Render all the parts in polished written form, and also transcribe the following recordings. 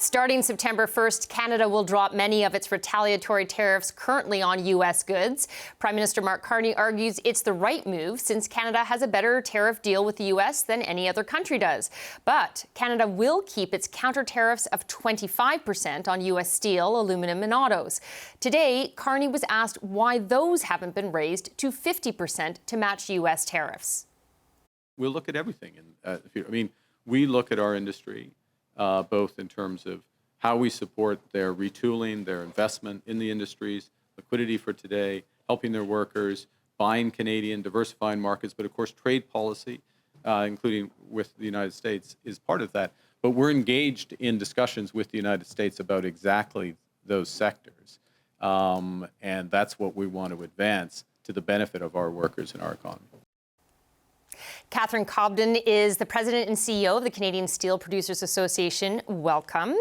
Starting September 1st, Canada will drop many of its retaliatory tariffs currently on U.S. goods. Prime Minister Mark Carney argues it's the right move since Canada has a better tariff deal with the U.S. than any other country does. But Canada will keep its counter tariffs of 25% on U.S. steel, aluminum and autos. Today, Carney was asked why those haven't been raised to 50% to match U.S. tariffs. We'll look at everything. We look at our industry, both in terms of how we support their retooling, their investment in the industries, liquidity for today, helping their workers, buying Canadian, diversifying markets, but of course trade policy, including with the United States, is part of that. But we're engaged in discussions with the United States about exactly those sectors. And that's what we want to advance to the benefit of our workers and our economy. Catherine Cobden is the president and CEO of the Canadian Steel Producers Association. Welcome.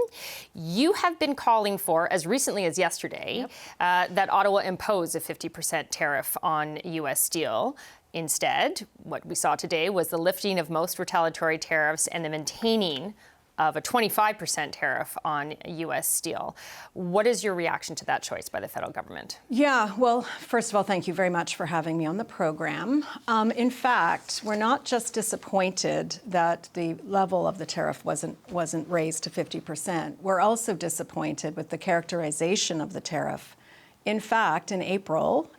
You have been calling for, as recently as yesterday, that Ottawa impose a 50% tariff on U.S. steel. Instead, what we saw today was the lifting of most retaliatory tariffs and the maintaining of a 25% tariff on U.S. steel. What is your reaction to that choice by the federal government? Yeah, well, first of all, thank you very much for having me on the program. In fact, we're not just disappointed that the level of the tariff wasn't raised to 50%. We're also disappointed with the characterization of the tariff. In fact, in April,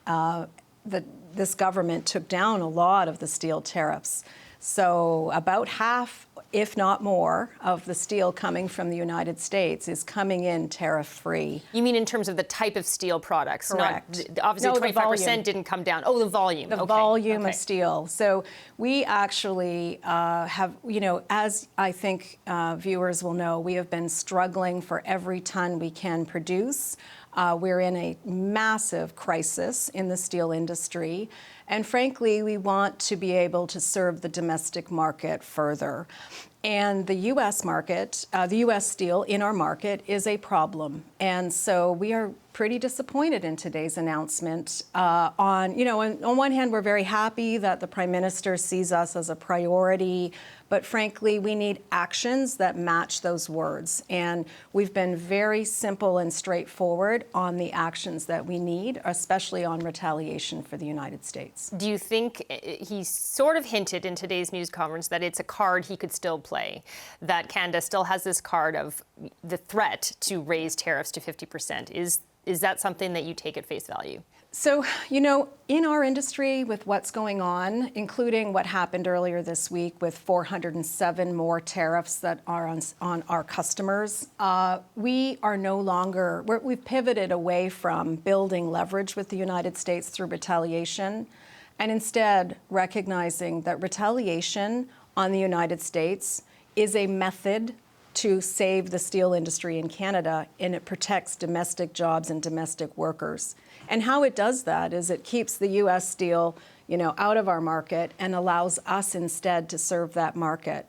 this government took down a lot of the steel tariffs. So about half, if not more, of the steel coming from the United States is coming in tariff-free. You mean in terms of the type of steel products? Correct. Obviously, 25% didn't come down. Oh, the volume. The volume of steel. So we actually have, as I think viewers will know, we have been struggling for every ton we can produce. We're in a massive crisis in the steel industry. And frankly, we want to be able to serve the domestic market further. And the U.S. market, the U.S. steel in our market is a problem. And so we are pretty disappointed in today's announcement. On one hand, we're very happy that the Prime Minister sees us as a priority. But frankly, we need actions that match those words. And we've been very simple and straightforward on the actions that we need, especially on retaliation for the United States. Do you think he sort of hinted in today's news conference that it's a card he could still play, that Canada still has this card of the threat to raise tariffs to 50%? Is that something that you take at face value? So, in our industry, with what's going on, including what happened earlier this week with 407 more tariffs that are on our customers, we are no longer, we've pivoted away from building leverage with the United States through retaliation, and instead recognizing that retaliation on the United States is a method to save the steel industry in Canada, and it protects domestic jobs and domestic workers. And how it does that is it keeps the U.S. steel, out of our market and allows us instead to serve that market.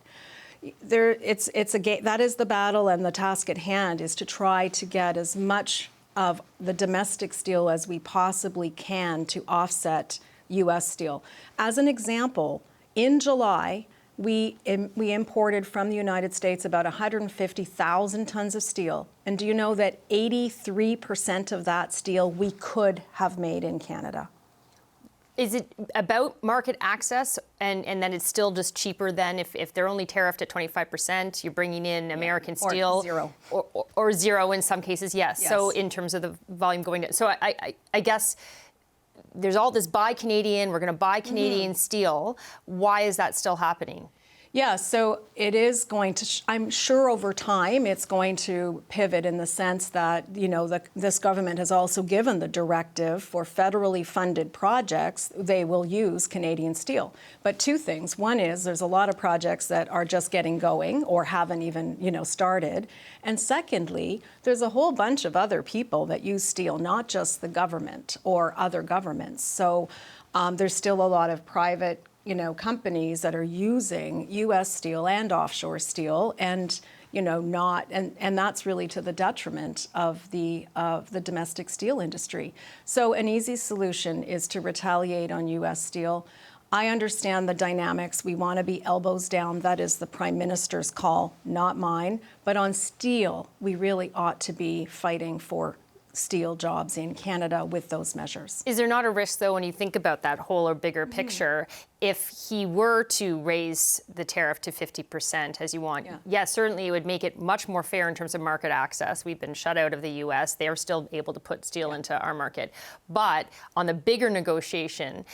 It's a game. That is the battle, and the task at hand is to try to get as much of the domestic steel as we possibly can to offset U.S. steel. As an example, in July, we imported from the United States about 150,000 tons of steel. And do you know that 83% of that steel we could have made in Canada? Is it about market access and then it's still just cheaper than if they're only tariffed at 25%, you're bringing in American steel? Or zero. Or zero in some cases, yes. So in terms of the volume going down. So I guess there's all this buy Canadian, we're going to buy Canadian steel. Why is that still happening? Yeah, so it is going to, I'm sure over time, it's going to pivot in the sense that, this government has also given the directive for federally funded projects, they will use Canadian steel. But two things. One is there's a lot of projects that are just getting going or haven't even, started. And secondly, there's a whole bunch of other people that use steel, not just the government or other governments. So there's still a lot of private companies that are using U.S. steel and offshore steel, and and that's really to the detriment of the domestic steel industry. So an easy solution is to retaliate on U.S. steel. I understand the dynamics. We want to be elbows down. That is the Prime Minister's call, not mine. But on steel, we really ought to be fighting for steel jobs in Canada with those measures. Is there not a risk, though, when you think about that whole or bigger picture, if he were to raise the tariff to 50%, as you want? Yes, certainly it would make it much more fair in terms of market access. We've been shut out of the U.S. They're still able to put steel into our market. But on the bigger negotiation,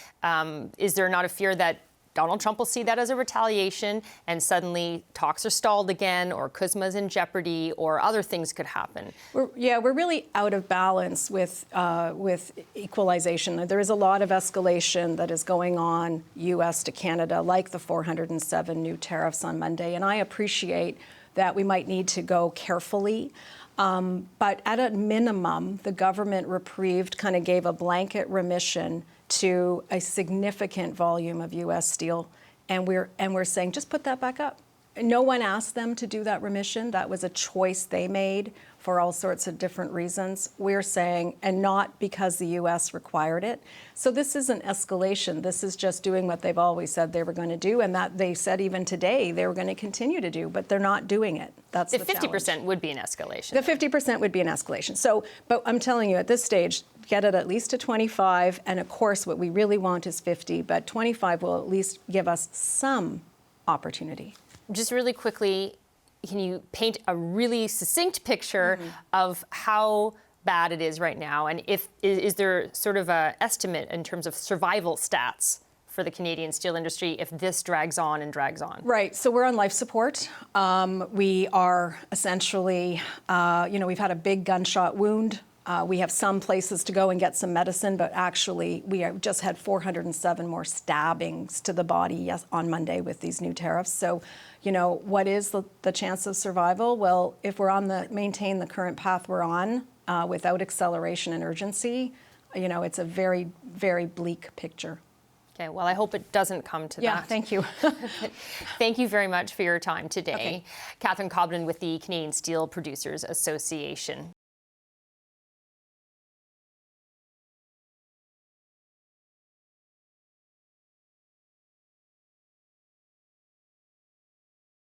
is there not a fear that Donald Trump will see that as a retaliation and suddenly talks are stalled again, or CUSMA is in jeopardy, or other things could happen? We're really out of balance with equalization. There is a lot of escalation that is going on U.S. to Canada, like the 407 new tariffs on Monday. And I appreciate that we might need to go carefully. But at a minimum, the government reprieved, kind of gave a blanket remission to a significant volume of U.S. steel, and we're saying just put that back up. No one asked them to do that remission. That was a choice they made for all sorts of different reasons. We're saying, and not because the U.S. required it. So this isn't escalation. This is just doing what they've always said they were going to do, and that they said even today they were going to continue to do, but they're not doing it. That's the 50% would be an escalation. The 50% would be an escalation. So, but I'm telling you, at this stage, get it at least to 25, and of course what we really want is 50, but 25 will at least give us some opportunity. Just really quickly, can you paint a really succinct picture of how bad it is right now? And is there sort of an estimate in terms of survival stats for the Canadian steel industry if this drags on and drags on? Right. So we're on life support. We are essentially, we've had a big gunshot wound. We have some places to go and get some medicine, but actually we have just had 407 more stabbings to the body on Monday with these new tariffs. So, what is the chance of survival? Well, if we're maintain the current path we're on without acceleration and urgency, it's a very, very bleak picture. Okay, well, I hope it doesn't come to that. Yeah, thank you. Thank you very much for your time today. Okay. Catherine Cobden with the Canadian Steel Producers Association.